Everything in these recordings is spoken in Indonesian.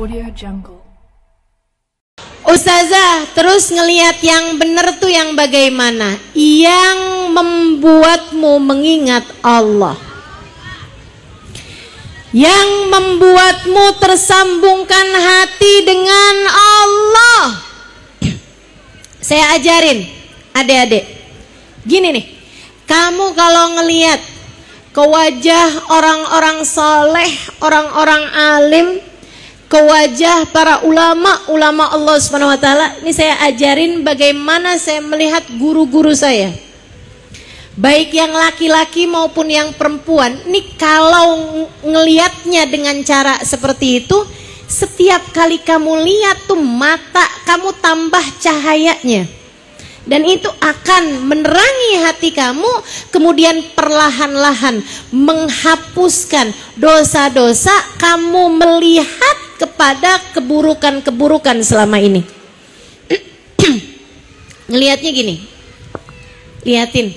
Audio Jungle. Ustazah, terus ngelihat yang benar tuh yang bagaimana? Yang membuatmu mengingat Allah, yang membuatmu tersambungkan hati dengan Allah. Saya ajarin adik-adik, gini nih, kamu kalau ngelihat ke wajah orang-orang soleh, orang-orang alim, ke wajah para ulama Allah Subhanahu wa taala, ini saya ajarin bagaimana saya melihat guru-guru saya, baik yang laki-laki maupun yang perempuan. Ini kalau ngelihatnya dengan cara seperti itu, setiap kali kamu lihat tuh mata kamu tambah cahayanya, dan itu akan menerangi hati kamu, kemudian perlahan-lahan menghapuskan dosa-dosa kamu melihat kepada keburukan-keburukan selama ini. Ngelihatnya gini, liatin,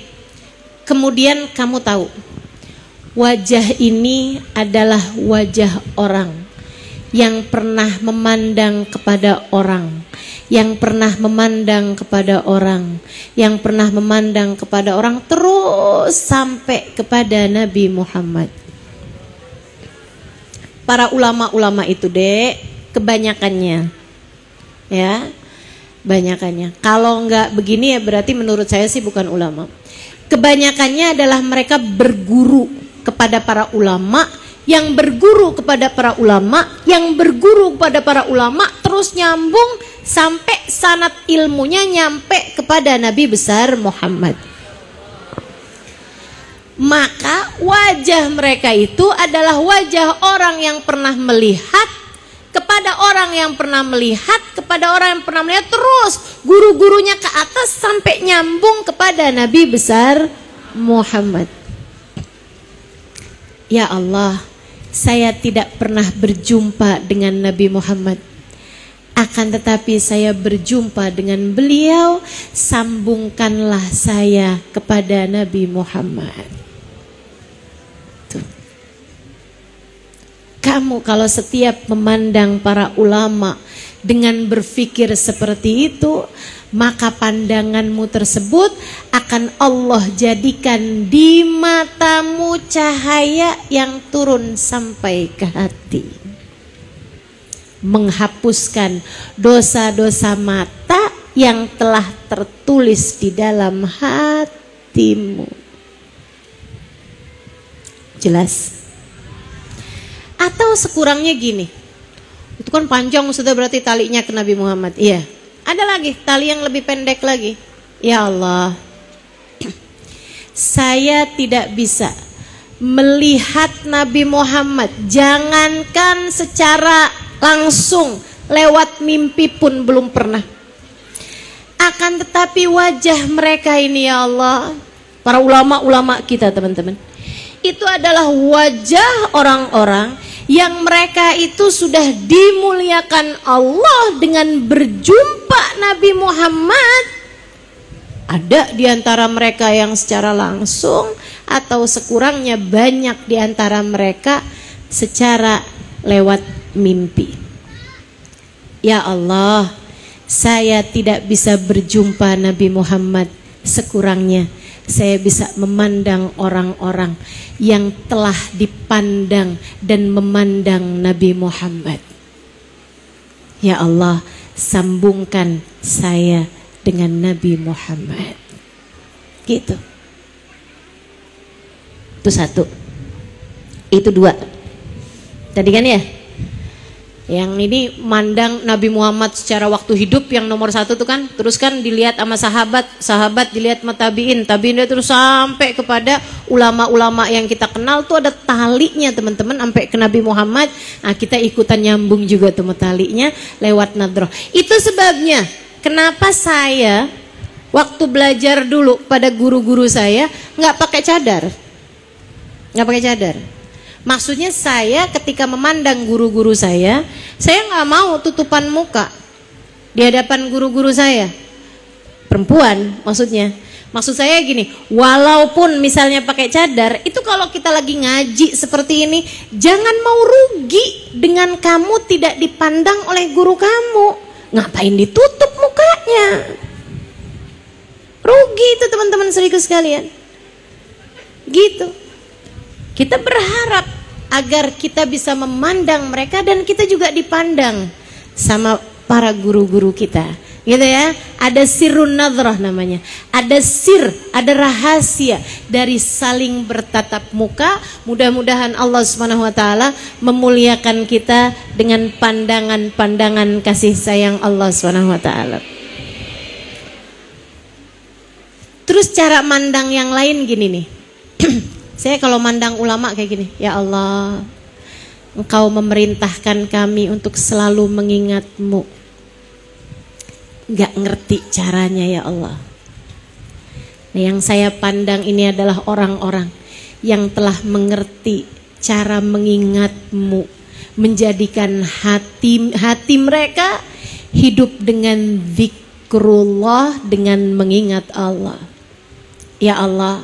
kemudian kamu tahu wajah ini adalah wajah orang yang pernah memandang kepada orang, yang pernah memandang kepada orang, yang pernah memandang kepada orang, terus sampai kepada Nabi Muhammad. Para ulama-ulama itu, Dek, kebanyakannya, ya, banyakannya. Kalau enggak begini ya berarti menurut saya sih bukan ulama. Kebanyakannya adalah mereka berguru kepada para ulama, yang berguru kepada para ulama, yang berguru kepada para ulama, terus nyambung sampai sanad ilmunya nyampe kepada Nabi besar Muhammad. Maka wajah mereka itu adalah wajah orang yang pernah melihat kepada orang yang pernah melihat kepada orang yang pernah melihat, terus guru-gurunya ke atas sampai nyambung kepada Nabi besar Muhammad. Ya Allah, saya tidak pernah berjumpa dengan Nabi Muhammad, akan tetapi saya berjumpa dengan beliau, sambungkanlah saya kepada Nabi Muhammad. Tuh. Kamu kalau setiap memandang para ulama dengan berpikir seperti itu, maka pandanganmu tersebut akan Allah jadikan di matamu cahaya yang turun sampai ke hati, menghapuskan dosa-dosa mata yang telah tertulis di dalam hatimu. Jelas? Atau sekurangnya gini, itu kan panjang sudah berarti talinya ke Nabi Muhammad. Iya, ada lagi tali yang lebih pendek lagi. Ya Allah, saya tidak bisa melihat Nabi Muhammad, jangankan secara langsung, lewat mimpi pun belum pernah. Akan tetapi wajah mereka ini ya Allah, para ulama-ulama kita teman-teman, itu adalah wajah orang-orang yang mereka itu sudah dimuliakan Allah dengan berjumpa Nabi Muhammad. Ada di antara mereka yang secara langsung, atau sekurangnya banyak di antara mereka secara lewat mimpi. Ya Allah, saya tidak bisa berjumpa Nabi Muhammad, sekurangnya saya bisa memandang orang-orang yang telah dipandang dan memandang Nabi Muhammad. Ya Allah, sambungkan saya dengan Nabi Muhammad. Gitu. Itu satu. Itu dua. Tadi kan ya, yang ini mandang Nabi Muhammad secara waktu hidup yang nomor satu tuh kan, terus kan dilihat sama sahabat dilihat sama tabiin dia terus sampai kepada ulama-ulama yang kita kenal tuh ada talinya teman-teman sampai ke Nabi Muhammad. Nah, kita ikutan nyambung juga tuh talinya lewat nadroh. Itu sebabnya kenapa saya waktu belajar dulu pada guru-guru saya nggak pakai cadar. Maksudnya saya ketika memandang guru-guru saya nggak mau tutupan muka di hadapan guru-guru saya, perempuan maksudnya. Maksud saya gini, walaupun misalnya pakai cadar, itu kalau kita lagi ngaji seperti ini, jangan mau rugi dengan kamu tidak dipandang oleh guru kamu. Ngapain ditutup mukanya? Rugi itu teman-teman serius sekalian. Gitu. Kita berharap agar kita bisa memandang mereka dan kita juga dipandang sama para guru-guru kita. Gitu ya, ada sirrun nadhrah namanya, ada sir, ada rahasia dari saling bertatap muka. Mudah-mudahan Allah Subhanahu wa taala memuliakan kita dengan pandangan-pandangan kasih sayang Allah Subhanahu wa taala. Terus cara mandang yang lain gini nih. Saya kalau mandang ulama kayak gini, ya Allah, Engkau memerintahkan kami untuk selalu mengingat-Mu. Gak ngerti caranya ya Allah. Nah, yang saya pandang ini adalah orang-orang yang telah mengerti cara mengingat-Mu, menjadikan hati mereka hidup dengan zikrullah, dengan mengingat Allah. Ya Allah,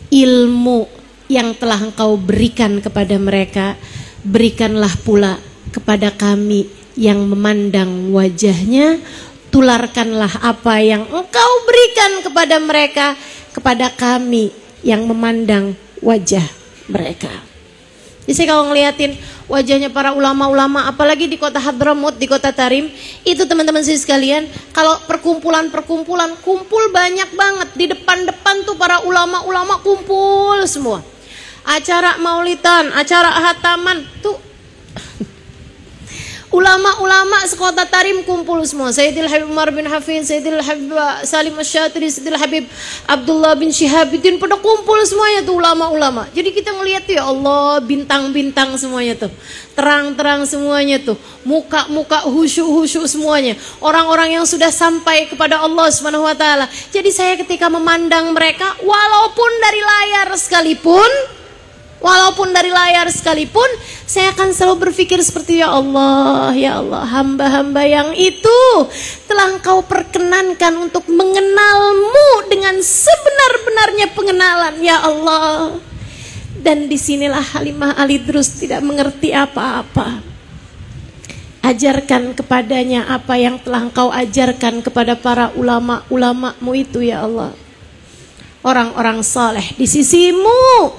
ilmu yang telah Engkau berikan kepada mereka, berikanlah pula kepada kami yang memandang wajahnya. Tularkanlah apa yang Engkau berikan kepada mereka, kepada kami yang memandang wajah mereka. Jadi saya kalau ngeliatin wajahnya para ulama-ulama, apalagi di kota Hadramut, di kota Tarim, itu teman-teman saya sekalian, kalau perkumpulan kumpul banyak banget. Di depan-depan tuh para ulama-ulama kumpul semua. Acara maulidan, acara hataman tuh ulama-ulama sekota Tarim kumpul semua. Sayyidil Habib Umar bin Hafid, Sayyidil Habib Salim Asy-Syatiri, Sayyidil Habib Abdullah bin Syihabuddin, pada kumpul semuanya tuh ulama-ulama. Jadi kita ngelihat tuh, ya Allah, bintang-bintang semuanya tuh, terang-terang semuanya tuh, muka-muka khusyuk-khusyuk semuanya, orang-orang yang sudah sampai kepada Allah Subhanahu wa taala. Jadi saya ketika memandang mereka, walaupun dari layar sekalipun, saya akan selalu berpikir seperti, ya Allah, hamba-hamba yang itu telah Engkau perkenankan untuk mengenal-Mu dengan sebenar-benarnya pengenalan, ya Allah. Dan disinilah Halimah Al-Idrus tidak mengerti apa-apa. Ajarkan kepadanya apa yang telah Engkau ajarkan kepada para ulama-ulama-Mu itu, ya Allah. Orang-orang saleh di sisi-Mu.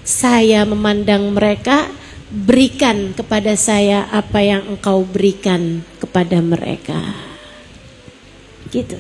Saya memandang mereka, berikan kepada saya apa yang Engkau berikan kepada mereka. Gitu.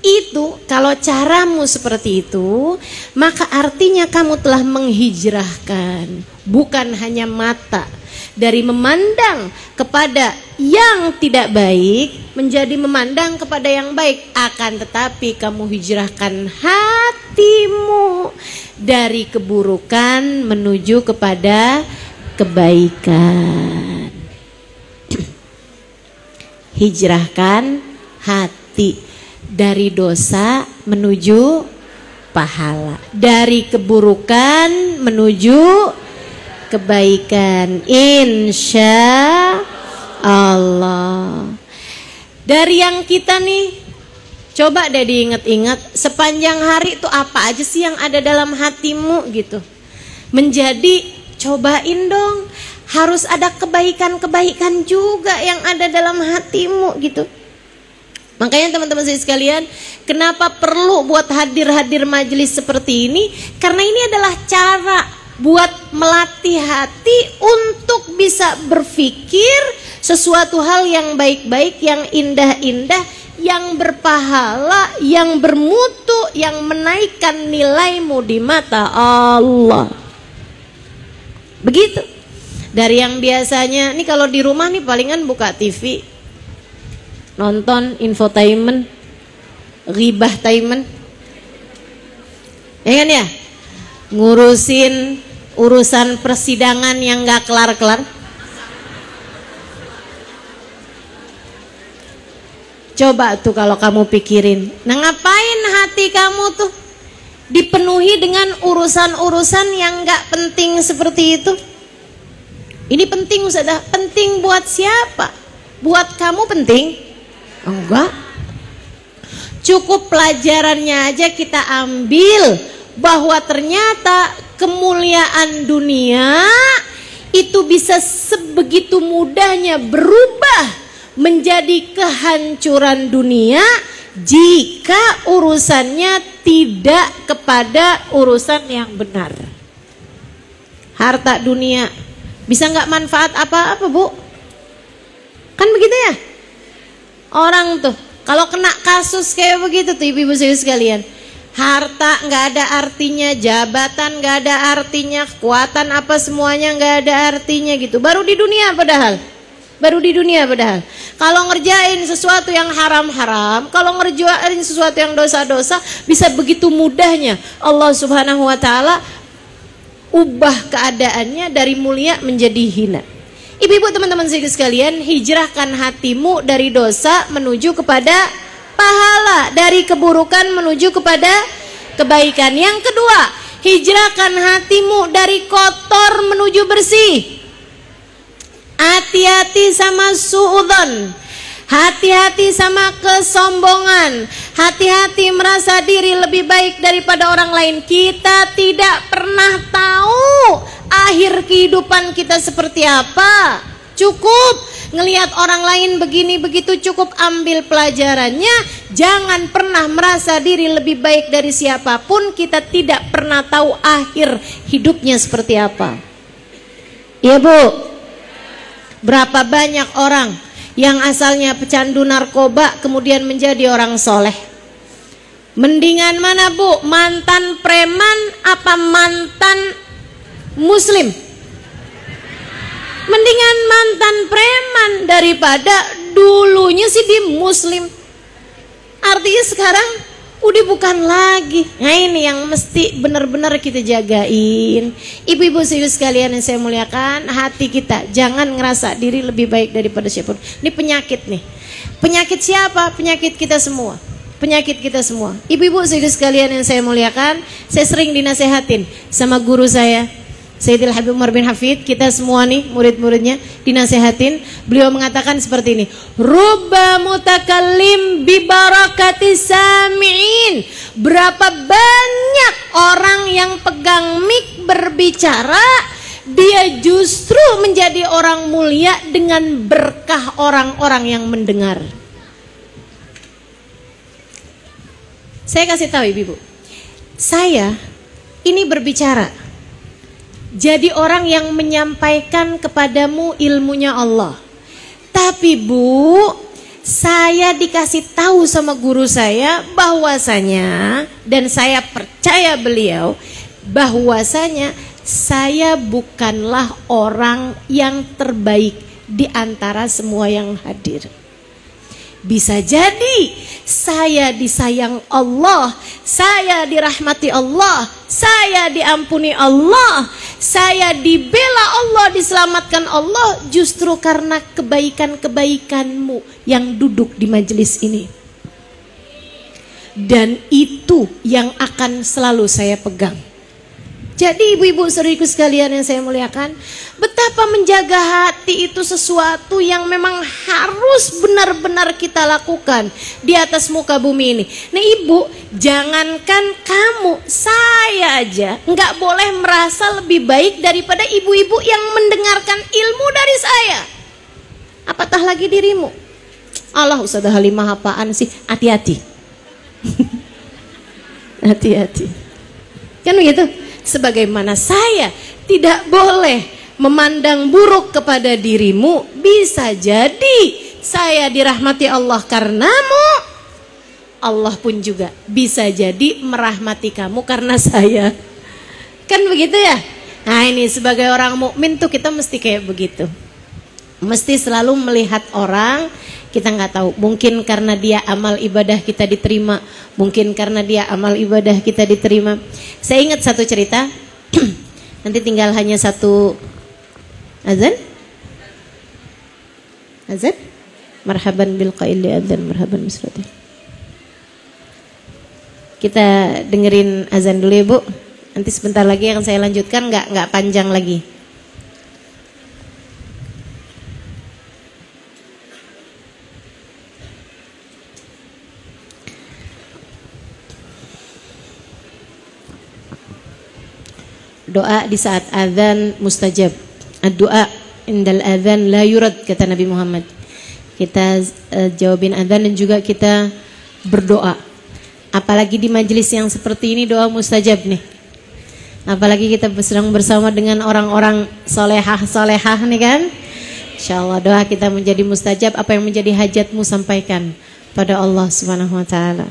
Itu kalau caramu seperti itu, maka artinya kamu telah menghijrahkan bukan hanya mata dari memandang kepada yang tidak baik menjadi memandang kepada yang baik, akan tetapi kamu hijrahkan hatimu dari keburukan menuju kepada kebaikan. Hijrahkan hati dari dosa menuju pahala, dari keburukan menuju kebaikan, insya Allah. Dari yang kita nih, coba deh diingat-ingat sepanjang hari itu apa aja sih yang ada dalam hatimu gitu. Menjadi, cobain dong, harus ada kebaikan-kebaikan juga yang ada dalam hatimu gitu. Makanya teman-teman saya sekalian, kenapa perlu buat hadir-hadir majelis seperti ini? Karena ini adalah cara buat melatih hati untuk bisa berpikir sesuatu hal yang baik-baik, yang indah-indah, yang berpahala, yang bermutu, yang menaikkan nilaimu di mata Allah. Begitu. Dari yang biasanya, nih kalau di rumah nih palingan buka TV, nonton infotainment, ghibah-tainment, ya kan ya? Ngurusin urusan persidangan yang gak kelar-kelar. Coba tuh kalau kamu pikirin, nah ngapain hati kamu tuh dipenuhi dengan urusan-urusan yang gak penting seperti itu? Ini penting Ustazah, penting buat siapa? Buat kamu penting? Enggak. Cukup pelajarannya aja kita ambil bahwa ternyata kemuliaan dunia itu bisa sebegitu mudahnya berubah menjadi kehancuran dunia jika urusannya tidak kepada urusan yang benar. Harta dunia bisa nggak manfaat apa-apa, Bu? Kan begitu ya? Orang tuh kalau kena kasus kayak begitu tuh ibu-ibu sekalian, harta nggak ada artinya, jabatan nggak ada artinya, kekuatan apa semuanya nggak ada artinya gitu. Baru di dunia padahal. Kalau ngerjain sesuatu yang haram-haram, kalau ngerjain sesuatu yang dosa-dosa, bisa begitu mudahnya Allah Subhanahu wa taala ubah keadaannya dari mulia menjadi hina. Ibu-ibu, teman-teman sekalian, hijrahkan hatimu dari dosa menuju kepada pahala, dari keburukan menuju kepada kebaikan. Yang kedua, hijrahkan hatimu dari kotor menuju bersih. Hati-hati sama suudzon, hati-hati sama kesombongan, hati-hati merasa diri lebih baik daripada orang lain. Kita tidak pernah tahu akhir kehidupan kita seperti apa. Cukup ngelihat orang lain begini begitu, cukup ambil pelajarannya. Jangan pernah merasa diri lebih baik dari siapapun. Kita tidak pernah tahu akhir hidupnya seperti apa. Iya, Bu. Berapa banyak orang yang asalnya pecandu narkoba kemudian menjadi orang soleh. Mendingan mana, Bu? Mantan preman apa mantan muslim? Mendingan mantan preman daripada dulunya sih di muslim. Artinya sekarang udah bukan lagi. Nah, ini yang mesti benar-benar kita jagain. Ibu-ibu sekalian yang saya muliakan, hati kita jangan ngerasa diri lebih baik daripada siapapun. Ini penyakit nih. Penyakit siapa? Penyakit kita semua. Penyakit kita semua. Ibu-ibu sekalian yang saya muliakan, saya sering dinasehatin sama guru saya, Sayyidil Habib Umar bin Hafid. Kita semua nih murid-muridnya dinasehatin. Beliau mengatakan seperti ini, rubba mutakallim bi barakati sami'in. Berapa banyak orang yang pegang mik berbicara, dia justru menjadi orang mulia dengan berkah orang-orang yang mendengar. Saya kasih tahu ibu-ibu, saya ini berbicara jadi orang yang menyampaikan kepadamu ilmunya Allah. Tapi Bu, saya dikasih tahu sama guru saya bahwasanya, dan saya percaya beliau, bahwasanya saya bukanlah orang yang terbaik di antara semua yang hadir. Bisa jadi saya disayang Allah, saya dirahmati Allah, saya diampuni Allah, saya dibela Allah, diselamatkan Allah, justru karena kebaikan-kebaikanmu yang duduk di majelis ini. Dan itu yang akan selalu saya pegang. Jadi ibu-ibu saudariku sekalian yang saya muliakan, betapa menjaga hati itu sesuatu yang memang harus benar-benar kita lakukan di atas muka bumi ini. Nah ibu, jangankan kamu, saya aja nggak boleh merasa lebih baik daripada ibu-ibu yang mendengarkan ilmu dari saya. Apatah lagi dirimu. Allah, Ustazah Halimah apaan sih? Hati-hati. Hati-hati. Kan begitu? Sebagaimana saya tidak boleh memandang buruk kepada dirimu, bisa jadi saya dirahmati Allah karenamu, Allah pun juga bisa jadi merahmati kamu karena saya. Kan begitu ya? Nah ini sebagai orang mukmin tuh kita mesti kayak begitu. Mesti selalu melihat orang, kita nggak tahu, mungkin karena dia amal ibadah kita diterima, mungkin karena dia amal ibadah kita diterima. Saya ingat satu cerita, nanti tinggal hanya satu azan. Azan? Marhaban bil qaili azan, marhaban misrati. Kita dengerin azan dulu ya Bu. Nanti sebentar lagi akan saya lanjutkan, nggak panjang lagi. Doa di saat azan mustajab. Doa indal azan la yurad, kata Nabi Muhammad. Kita jawabin azan dan juga kita berdoa. Apalagi di majelis yang seperti ini doa mustajab nih. Apalagi kita sedang bersama dengan orang-orang solehah nih kan. Insyaallah doa kita menjadi mustajab. Apa yang menjadi hajatmu sampaikan pada Allah Subhanahu wa taala.